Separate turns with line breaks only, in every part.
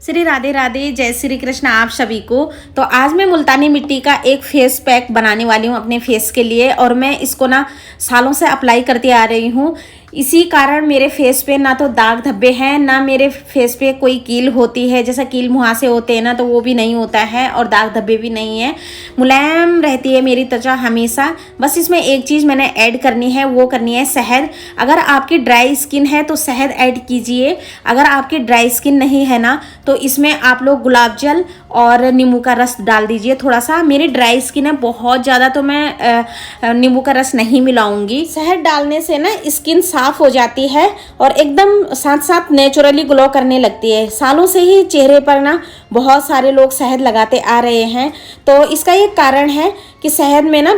श्री राधे राधे, जय श्री कृष्ण आप सभी को। तो आज मैं मुल्तानी मिट्टी का एक फेस पैक बनाने वाली हूँ अपने फेस के लिए, और मैं इसको ना सालों से अप्लाई करती आ रही हूँ। इसी कारण मेरे फेस पे ना तो दाग धब्बे हैं, ना मेरे फेस पे कोई कील होती है, जैसा कील मुहासे होते हैं ना, तो वो भी नहीं होता है, और दाग धब्बे भी नहीं है। मुलायम रहती है मेरी त्वचा हमेशा। बस इसमें एक चीज़ मैंने ऐड करनी है, वो करनी है शहद। अगर आपकी ड्राई स्किन है तो शहद ऐड कीजिए, अगर आपकी ड्राई स्किन नहीं है ना तो इसमें आप लोग गुलाब जल और नींबू का रस डाल दीजिए थोड़ा सा। मेरी ड्राई स्किन है बहुत ज़्यादा, तो मैं नींबू का रस नहीं मिलाऊंगी। शहद डालने से ना स्किन साफ हो जाती है और एकदम साथ साथ नेचुरली ग्लो करने लगती है। सालों से ही चेहरे पर ना बहुत सारे लोग शहद लगाते आ रहे हैं, तो इसका ये कारण है कि शहद में ना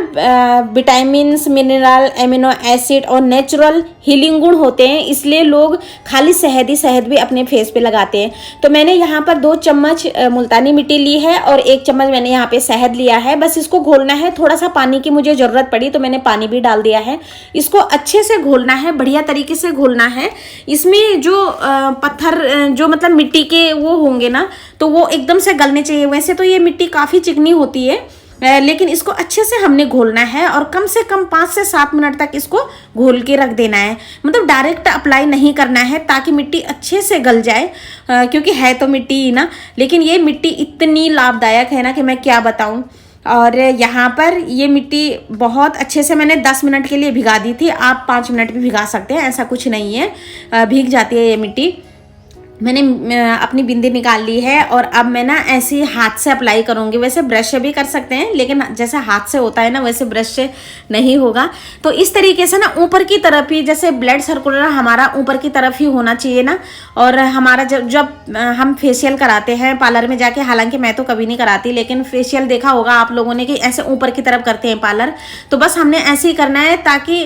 विटामिन्स, मिनरल, एमिनो एसिड और नेचुरल हीलिंग गुण होते हैं, इसलिए लोग खाली शहद भी अपने फेस पे लगाते हैं। तो मैंने यहाँ पर 2 चम्मच मुल्तानी मिट्टी ली है और 1 चम्मच मैंने यहाँ पे शहद लिया है। बस इसको घोलना है। थोड़ा सा पानी की मुझे ज़रूरत पड़ी तो मैंने पानी भी डाल दिया है। इसको अच्छे से घोलना है, बढ़िया तरीके से घोलना है। इसमें जो पत्थर जो मतलब मिट्टी के वो होंगे ना, तो वो एकदम से गलने चाहिए। वैसे तो ये मिट्टी काफ़ी चिकनी होती है, लेकिन इसको अच्छे से हमने घोलना है और कम से कम 5 से 7 मिनट तक इसको घोल के रख देना है। मतलब डायरेक्ट अप्लाई नहीं करना है, ताकि मिट्टी अच्छे से गल जाए, क्योंकि है तो मिट्टी ही ना। लेकिन ये मिट्टी इतनी लाभदायक है ना कि मैं क्या बताऊं। और यहाँ पर ये मिट्टी बहुत अच्छे से मैंने 10 मिनट के लिए भिगा दी थी। आप 5 मिनट भी भिगा सकते हैं, ऐसा कुछ नहीं है, भीग जाती है ये मिट्टी। मैंने अपनी बिंदी निकाल ली है और अब मैं ना ऐसे ही हाथ से अप्लाई करूँगी। वैसे ब्रश से भी कर सकते हैं, लेकिन जैसे हाथ से होता है ना वैसे ब्रश से नहीं होगा। तो इस तरीके से ना ऊपर की तरफ ही, जैसे ब्लड सर्कुलर हमारा ऊपर की तरफ ही होना चाहिए ना। और हमारा जब हम फेशियल कराते हैं पार्लर में जाके, हालांकि मैं तो कभी नहीं कराती, लेकिन फेशियल देखा होगा आप लोगों ने कि ऐसे ऊपर की तरफ करते हैं पार्लर। तो बस हमने ऐसे ही करना है, ताकि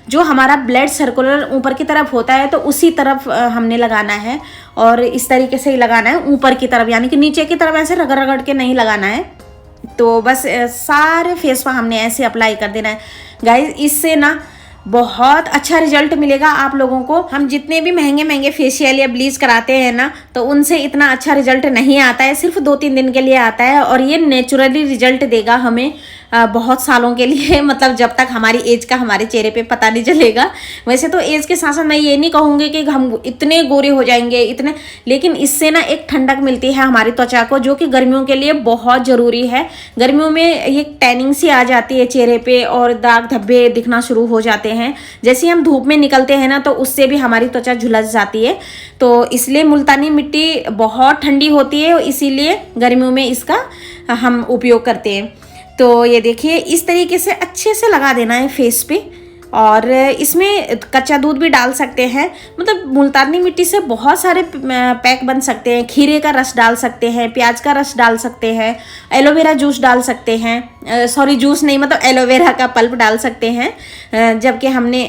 जो हमारा ब्लड सर्कुलर ऊपर की तरफ होता है तो उसी तरफ हमने लगाना है। और इस तरीके से ही लगाना है ऊपर की तरफ, यानी कि नीचे की तरफ ऐसे रगड़ रगड़ के नहीं लगाना है। तो बस सारे फेस पर हमने ऐसे अप्लाई कर देना है गाइस। इससे ना बहुत अच्छा रिजल्ट मिलेगा आप लोगों को। हम जितने भी महंगे महंगे फेशियल या ब्लीच कराते हैं ना, तो उनसे इतना अच्छा रिजल्ट नहीं आता है, सिर्फ 2-3 दिन के लिए आता है। और ये नेचुरली रिजल्ट देगा हमें बहुत सालों के लिए, मतलब जब तक हमारी एज का हमारे चेहरे पे पता नहीं चलेगा। वैसे तो एज के साथ साथ मैं ये नहीं कहूँगी कि हम इतने गोरे हो जाएंगे इतने, लेकिन इससे ना एक ठंडक मिलती है हमारी त्वचा को, जो कि गर्मियों के लिए बहुत ज़रूरी है। गर्मियों में ये टैनिंग सी आ जाती है चेहरे पे और दाग धब्बे दिखना शुरू हो जाते हैं। जैसे हम धूप में निकलते हैं ना, तो उससे भी हमारी त्वचा झुलस जाती है। तो इसलिए मुल्तानी मिट्टी बहुत ठंडी होती है, इसीलिए गर्मियों में इसका हम उपयोग करते हैं। तो ये देखिए इस तरीके से अच्छे से लगा देना है फेस पे। और इसमें कच्चा दूध भी डाल सकते हैं, मतलब मुल्तानी मिट्टी से बहुत सारे पैक बन सकते हैं। खीरे का रस डाल सकते हैं, प्याज का रस डाल सकते हैं, एलोवेरा जूस डाल सकते हैं, सॉरी जूस नहीं मतलब एलोवेरा का पल्प डाल सकते हैं। जबकि हमने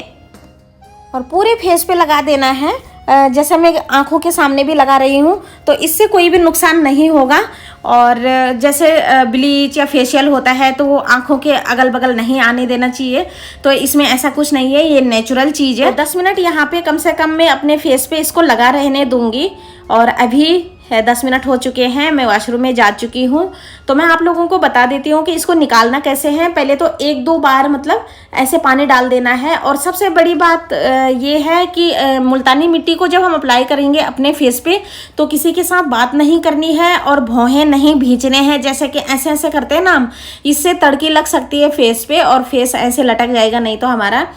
और पूरे फेस पे लगा देना है, जैसे मैं आँखों के सामने भी लगा रही हूँ, तो इससे कोई भी नुकसान नहीं होगा। और जैसे ब्लीच या फेशियल होता है तो वो आँखों के अगल बगल नहीं आने देना चाहिए, तो इसमें ऐसा कुछ नहीं है, ये नेचुरल चीज़ है। 10 मिनट यहाँ पे कम से कम मैं अपने फेस पे इसको लगा रहने दूंगी। और अभी 10 मिनट हो चुके हैं, मैं वॉशरूम में जा चुकी हूँ। तो मैं आप लोगों को बता देती हूँ कि इसको निकालना कैसे है। पहले तो 1-2 बार मतलब ऐसे पानी डाल देना है। और सबसे बड़ी बात ये है कि मुल्तानी मिट्टी को जब हम अप्लाई करेंगे अपने फेस पे, तो किसी के साथ बात नहीं करनी है और भौहें नहीं भींचने हैं, जैसे कि ऐसे ऐसे करते हैं ना हम। इससे तड़की लग सकती है फेस पे और फेस ऐसे लटक जाएगा नहीं तो हमारा।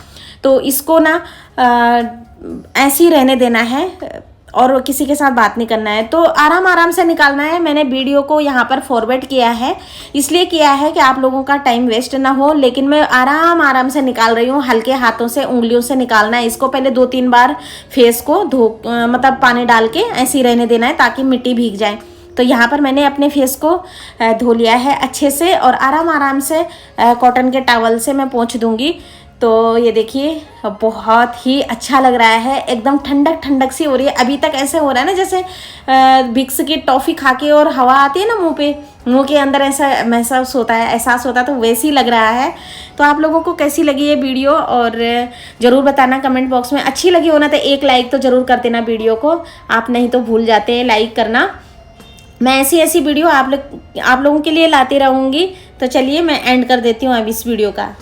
तो इसको ना ऐसे ही रहने देना है और किसी के साथ बात नहीं करना है। तो आराम आराम से निकालना है। मैंने वीडियो को यहाँ पर फॉरवर्ड किया है, इसलिए किया है कि आप लोगों का टाइम वेस्ट ना हो, लेकिन मैं आराम आराम से निकाल रही हूँ। हल्के हाथों से, उंगलियों से निकालना है इसको। पहले 2-3 बार फेस को मतलब पानी डाल के ऐसे ही रहने देना है, ताकि मिट्टी भीग जाए। तो यहाँ पर मैंने अपने फेस को धो लिया है अच्छे से, और आराम आराम से कॉटन के टॉवल से मैं पोंछ दूँगी। तो ये देखिए बहुत ही अच्छा लग रहा है, एकदम ठंडक ठंडक सी हो रही है। अभी तक ऐसे हो रहा है ना जैसे विक्स की टॉफ़ी खा के और हवा आती है ना मुंह के अंदर, ऐसा महसूस होता है, एहसास होता है, तो वैसे ही लग रहा है। तो आप लोगों को कैसी लगी ये वीडियो और ज़रूर बताना कमेंट बॉक्स में। अच्छी लगी हो ना तो एक लाइक तो ज़रूर कर देना वीडियो को, आप नहीं तो भूल जाते हैं लाइक करना। मैं ऐसी ऐसी वीडियो आप लोगों के लिए लाती रहूँगी। तो चलिए मैं एंड कर देती हूँ अब इस वीडियो का।